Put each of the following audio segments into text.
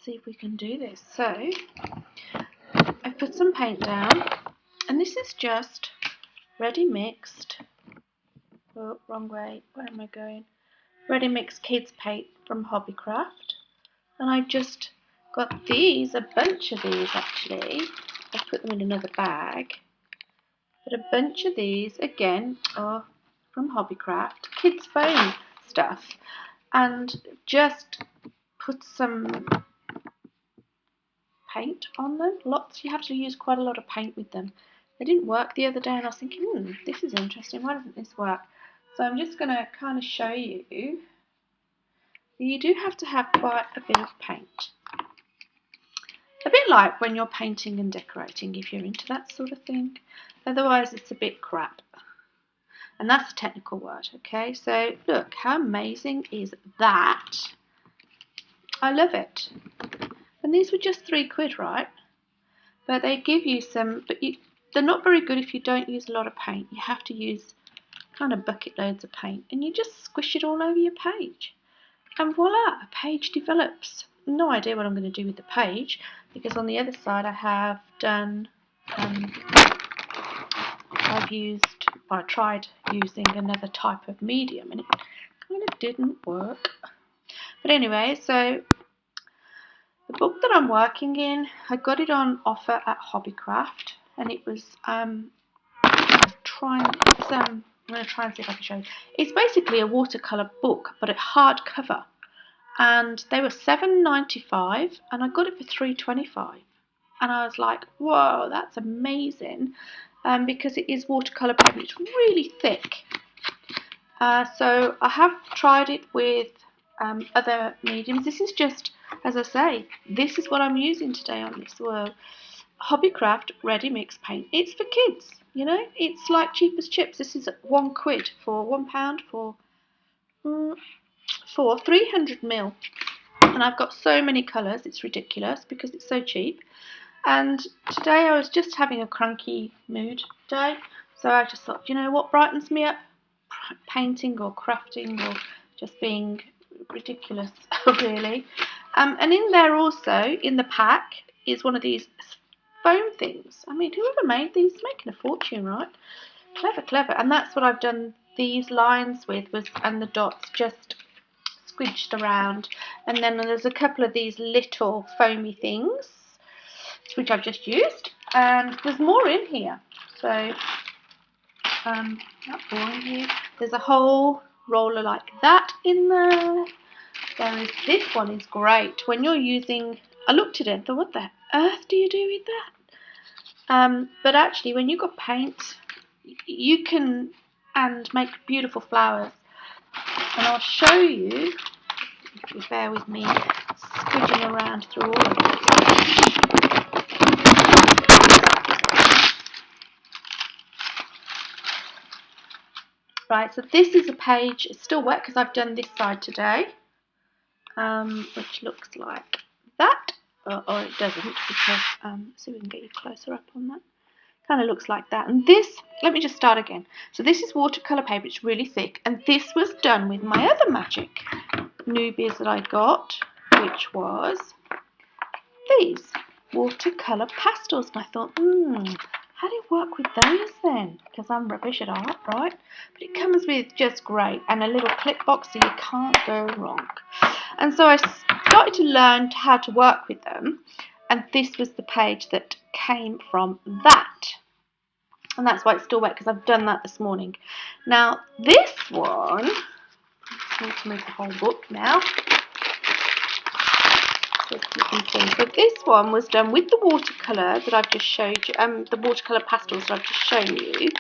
see if we can do this. So I've put some paint down, and this is just ready mixed. Oh, wrong way. Where am I going? Ready mixed kids paint from Hobbycraft, and I've just got these, a bunch of these actually. I've put them in another bag, but a bunch of these again are from Hobbycraft, kids foam stuff, and just put some paint on them. Lots. You have to use quite a lot of paint with them. They didn't work the other day, and I was thinking, this is interesting. Why doesn't this work? So I'm just going to kind of show you. You do have to have quite a bit of paint. A bit like when you're painting and decorating, if you're into that sort of thing. Otherwise, it's a bit crap. And that's a technical word, okay? So look, how amazing is that? I love it. And these were just £3, right? But they give you some, but they're not very good if you don't use a lot of paint. You have to use kind of bucket loads of paint, and you just squish it all over your page. And voila, a page develops. No idea what I'm going to do with the page, because on the other side I have done, I tried using another type of medium, and it kind of didn't work. But anyway, so the book that I'm working in, I got it on offer at Hobbycraft, and it was I'm going to try and see if I can show you. It's basically a watercolour book, but a hardcover, and they were $7.95, and I got it for $3.25, and I was like, whoa, that's amazing, because it is watercolour paper. It's really thick. So I have tried it with other mediums. This is just, as I say, this is what I'm using today on this Hobbycraft Ready Mix Paint. It's for kids, you know. It's like cheap as chips. This is £1 for £1 for 300ml, and I've got so many colours. It's ridiculous because it's so cheap. And today I was just having a cranky mood day, so I just thought, you know what brightens me up? Painting or crafting or just being ridiculous, really. And in there also, in the pack, is one of these foam things. I mean, whoever made these is making a fortune, right? Clever, clever. And that's what I've done these lines with, and the dots just squidged around. And then there's a couple of these little foamy things, which I've just used. And there's more in here. So not boring you. There's a whole roller like that in there. There is, this one is great when you're using, I looked at it and thought, what the earth do you do with that? But actually when you've got paint, you can make beautiful flowers. And I'll show you, if you bear with me, squidging around through all of this. Right, so this is a page, it's still wet because I've done this side today, which looks like that, or it doesn't, because, see if we can get you closer up on that, kind of looks like that. And this, let me just start again. So this is watercolour paper, it's really thick, and this was done with my other magic newbies that I got, which was these watercolour pastels, and I thought, how do you work with those then? Because I'm rubbish at art, right? But it comes with just great, and a little clip box, so you can't go wrong. And so I started to learn how to work with them, and this was the page that came from that. And that's why it's still wet, because I've done that this morning. Now, this one, I just need to move the whole book now. So you can see. So this one was done with the watercolour that I've just showed you, the watercolour pastels that I've just shown you,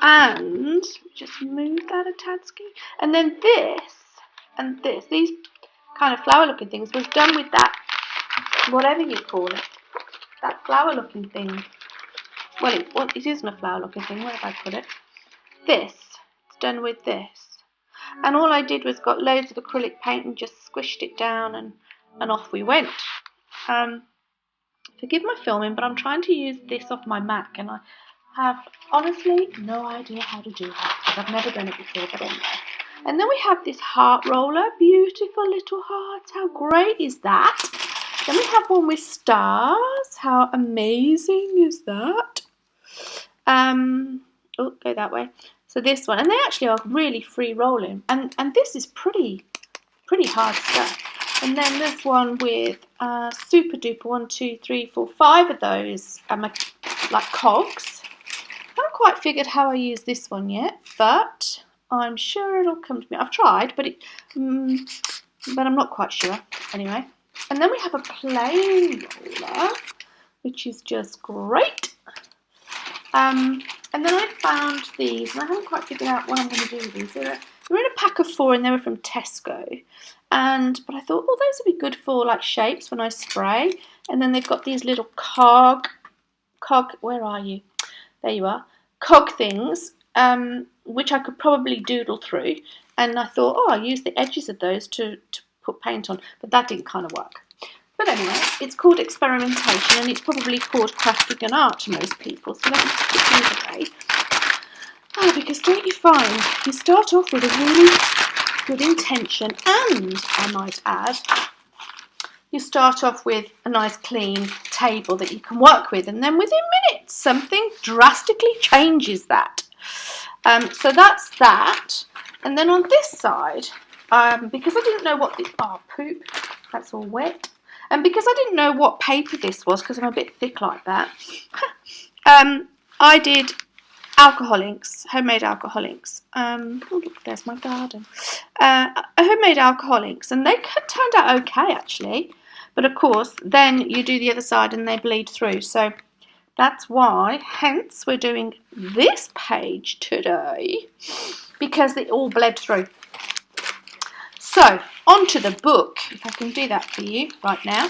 and just move that a tadsky. And then this and this, these kind of flower looking things, was done with that, whatever you call it, that flower looking thing. Well, it isn't a flower looking thing. Where have I put it? This. It's done with this. And all I did was got loads of acrylic paint and just squished it down, and off we went. Forgive my filming, but I'm trying to use this off my Mac, and I have honestly no idea how to do that, because I've never done it before, but anyway. And then we have this heart roller, beautiful little hearts. How great is that? Then we have one with stars. How amazing is that? Oh, go that way. So this one, and they actually are really free rolling, and this is pretty hard stuff. And then there's one with super duper 1, 2, 3, 4, 5 of those like cogs. I haven't quite figured how I use this one yet, but I'm sure it'll come to me. I've tried, but I'm not quite sure. Anyway, and then we have a plain roller, which is just great. And then I found these, and I haven't quite figured out what I'm going to do with these. They're in a pack of 4, and they were from Tesco. But I thought, oh, those would be good for like shapes when I spray. And then they've got these little cog. Where are you? There you are. Cog things, which I could probably doodle through. And I thought, oh, I'll use the edges of those to put paint on. But that didn't kind of work. But anyway, it's called experimentation, and it's probably called crafting an art to most people. So let me just put these away. Oh, because don't you find you start off with a really good intention, and I might add, you start off with a nice clean table that you can work with, and then within minutes something drastically changes that. So that's that. And then on this side, because I didn't know what the poop, that's all wet. And because I didn't know what paper this was, because I'm a bit thick like that, I did alcohol inks, homemade alcohol inks. Oh, look, there's my garden. Homemade alcohol inks, and they turned out okay, actually. But of course, then you do the other side and they bleed through. So that's why, hence, we're doing this page today, because it all bled through. So, onto the book, if I can do that for you right now,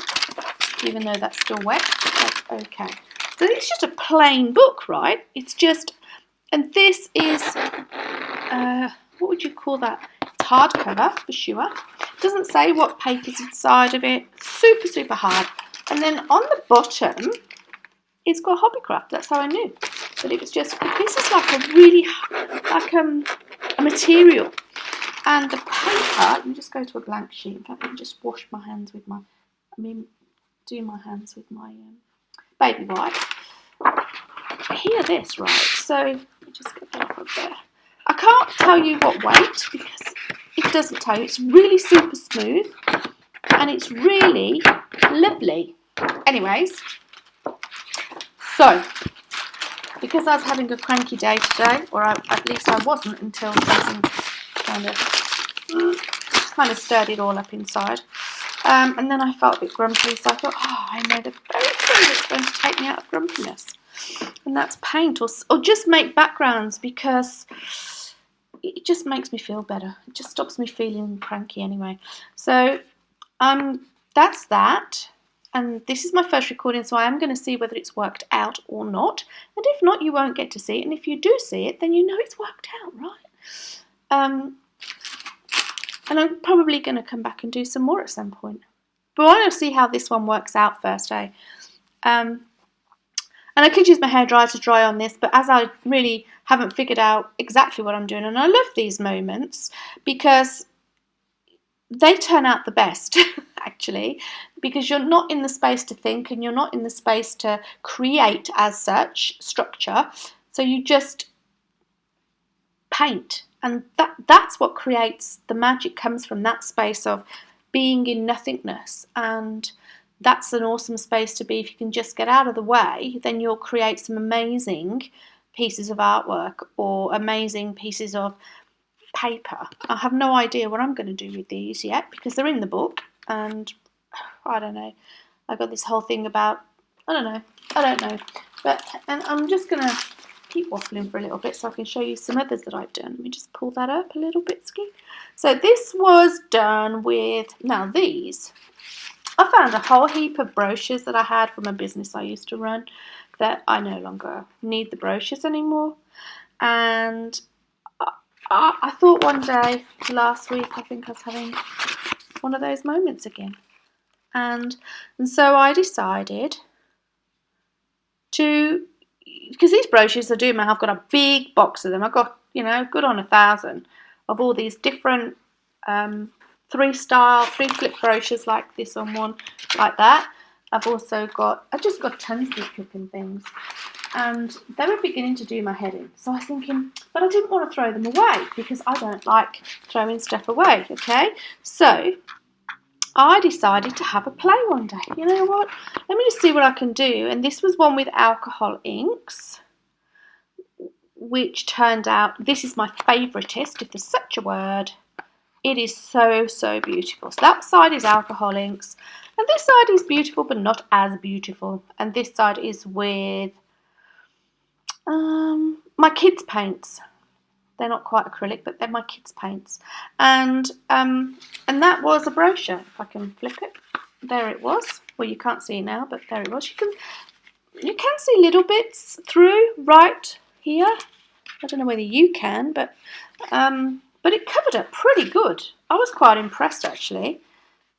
even though that's still wet. That's okay. So it's just a plain book, right? It's just, and this is, what would you call that? It's hardcover, for sure. It doesn't say what paper's inside of it. Super, super hard. And then on the bottom, it's got Hobbycraft. That's how I knew. But it was just, this is like a really, like a material. And the paper, let me just go to a blank sheet. In fact, let me just wash my hands with my, do my hands with my baby wipe. Hear this, right? So, let me just get that off of there. I can't tell you what weight because it doesn't tell you. It's really super smooth and it's really lovely. Anyways, so, because I was having a cranky day today, or at least I wasn't until something kind of stirred it all up inside. And then I felt a bit grumpy, so I thought, oh, I know the very thing that's going to take me out of grumpiness. And that's paint, or just make backgrounds, because it just makes me feel better. It just stops me feeling cranky anyway. So that's that. And this is my first recording, so I am going to see whether it's worked out or not. And if not, you won't get to see it. And if you do see it, then you know it's worked out, right? And I'm probably going to come back and do some more at some point. But I want to see how this one works out first, eh? And I could use my hairdryer to dry on this, but as I really haven't figured out exactly what I'm doing, and I love these moments because they turn out the best, actually, because you're not in the space to think and you're not in the space to create as such structure. So you just paint. And that's what creates the magic, comes from that space of being in nothingness. And that's an awesome space to be. If you can just get out of the way, then you'll create some amazing pieces of artwork or amazing pieces of paper. I have no idea what I'm going to do with these yet because they're in the book. And I don't know. I got this whole thing about, I don't know. And I'm just going to keep waffling for a little bit so I can show you some others that I've done. Let me just pull that up a little bit, Ski. So this was done with, now these, I found a whole heap of brochures that I had from a business I used to run that I no longer need the brochures anymore. And I thought one day, last week, I think I was having one of those moments again. And so I decided to, because these brochures I do, I've got a big box of them. I've got, good on 1,000 of all these different three flip brochures like this on one, like that. I've just got tons of these cooking things, and they were beginning to do my head in. So I was thinking, but I didn't want to throw them away because I don't like throwing stuff away, okay? So I decided to have a play one day. You know what? Let me just see what I can do. And this was one with alcohol inks, which turned out, this is my favouriteest, if there's such a word. It is so, so beautiful. So that side is alcohol inks, and this side is beautiful, but not as beautiful. And this side is with my kids' paints. They're not quite acrylic, but they're my kids' paints. And that was a brochure. If I can flip it, there it was. Well, you can't see it now, but there it was. You can see little bits through right here. I don't know whether you can, but it covered up pretty good. I was quite impressed, actually.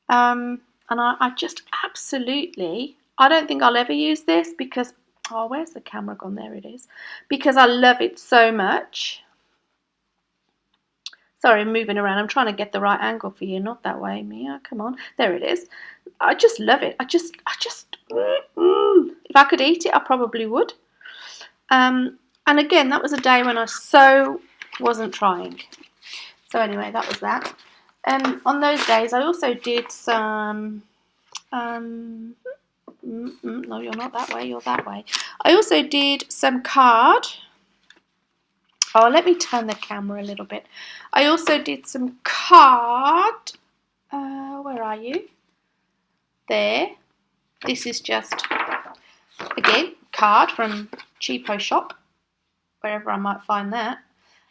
And I just absolutely, I don't think I'll ever use this because, oh, where's the camera gone? There it is. Because I love it so much. Sorry, I'm moving around. I'm trying to get the right angle for you. Not that way, Mia. Come on. There it is. I just love it. If I could eat it, I probably would. And again, that was a day when I so wasn't trying. So anyway, that was that. And on those days, I also did some... no, you're not that way. You're that way. I also did some card. Oh, let me turn the camera a little bit. I also did some card. Where are you? There. This is just, again, card from Cheapo Shop, wherever I might find that.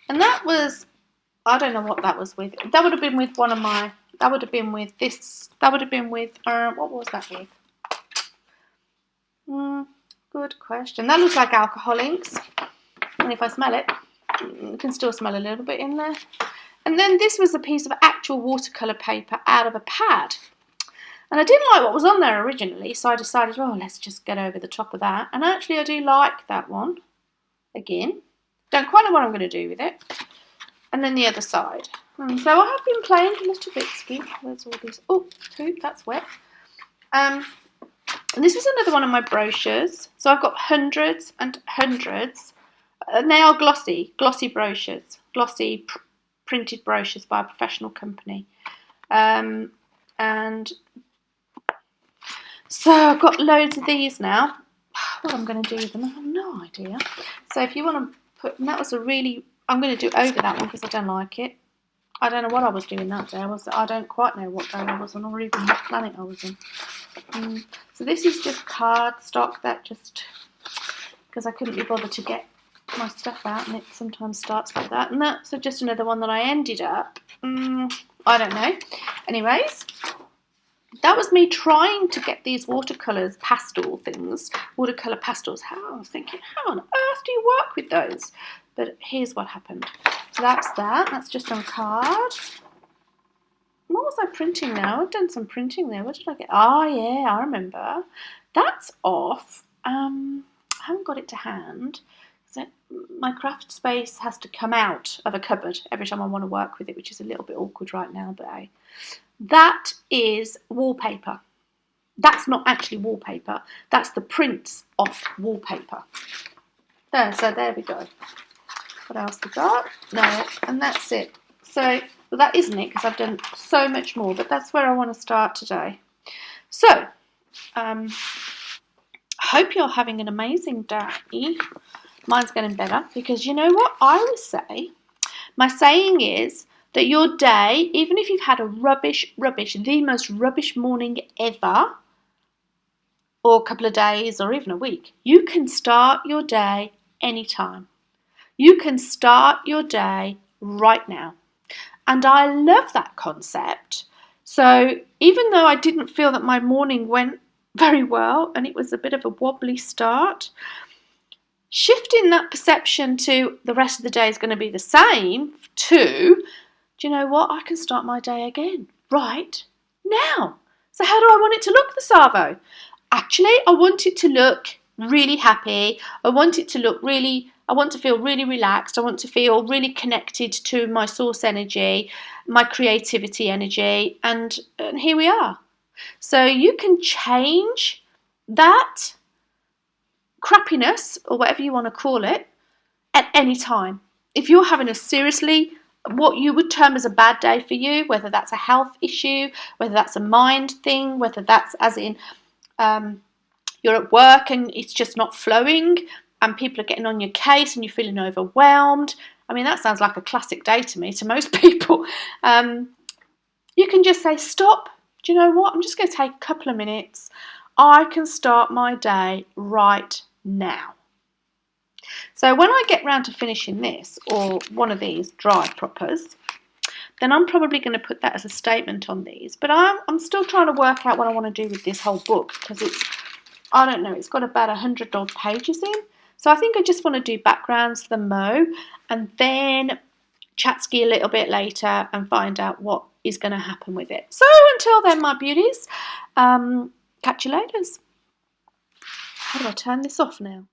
And that was, I don't know what that was with. That would have been with one of my, that would have been with this, that would have been with, what was that with? Good question. That looks like alcohol inks. And if I smell it, you can still smell a little bit in there. And then this was a piece of actual watercolour paper out of a pad. And I didn't like what was on there originally, so I decided, oh, let's just get over the top of that. And actually I do like that one. Again, don't quite know what I'm going to do with it. And then the other side. And so I have been playing a little bit. There's all these. Oh, poop, that's wet. And this is another one of my brochures. So I've got hundreds and hundreds. And they are glossy brochures, printed brochures by a professional company. And so I've got loads of these now. What I'm going to do with them, I have no idea. So if you want to put, and that was a really, I'm going to do over that one because I don't like it. I don't know what I was doing that day. I don't quite know what day I was on or even what planet I was on. So this is just cardstock that just, because I couldn't be bothered to get my stuff out, and it sometimes starts like that. And that's just another one that I ended up, I don't know. Anyways, that was me trying to get these watercolours, pastel things, watercolour pastels. I was thinking, how on earth do you work with those? But here's what happened. So that's that. That's just on card. What was I printing now? I've done some printing there. What did I get? Oh, yeah, I remember. That's off. I haven't got it to hand. So my craft space has to come out of a cupboard every time I want to work with it, which is a little bit awkward right now, but that is wallpaper. That's not actually wallpaper. That's the prints of wallpaper. There, so there we go. What else we got? No, and that's it. So, well, that isn't it, because I've done so much more, but that's where I want to start today. So, I hope you're having an amazing day. Mine's getting better, because you know what I always say? My saying is that your day, even if you've had a the most rubbish morning ever, or a couple of days, or even a week, you can start your day anytime. You can start your day right now. And I love that concept. So even though I didn't feel that my morning went very well, and it was a bit of a wobbly start, shifting that perception to the rest of the day is going to be the same to, do you know what? I can start my day again right now. So how do I want it to look, the Savo? Actually, I want it to look really happy. I want I want to feel really relaxed. I want to feel really connected to my source energy, my creativity energy, and here we are. So you can change that crappiness, or whatever you want to call it, at any time. If you're having a seriously, what you would term as a bad day for you, whether that's a health issue, whether that's a mind thing, whether that's as in you're at work and it's just not flowing and people are getting on your case and you're feeling overwhelmed. I mean, that sounds like a classic day to me, to most people. You can just say, stop. Do you know what? I'm just going to take a couple of minutes. I can start my day right now. So when I get round to finishing this, or one of these dry proppers, then I'm probably going to put that as a statement on these. But I'm still trying to work out what I want to do with this whole book, because it's, I don't know, it's got about 100 odd pages in. So I think I just want to do backgrounds for the Mo, and then chat ski a little bit later and find out what is going to happen with it. So until then, my beauties, catch you later. How do I turn this off now?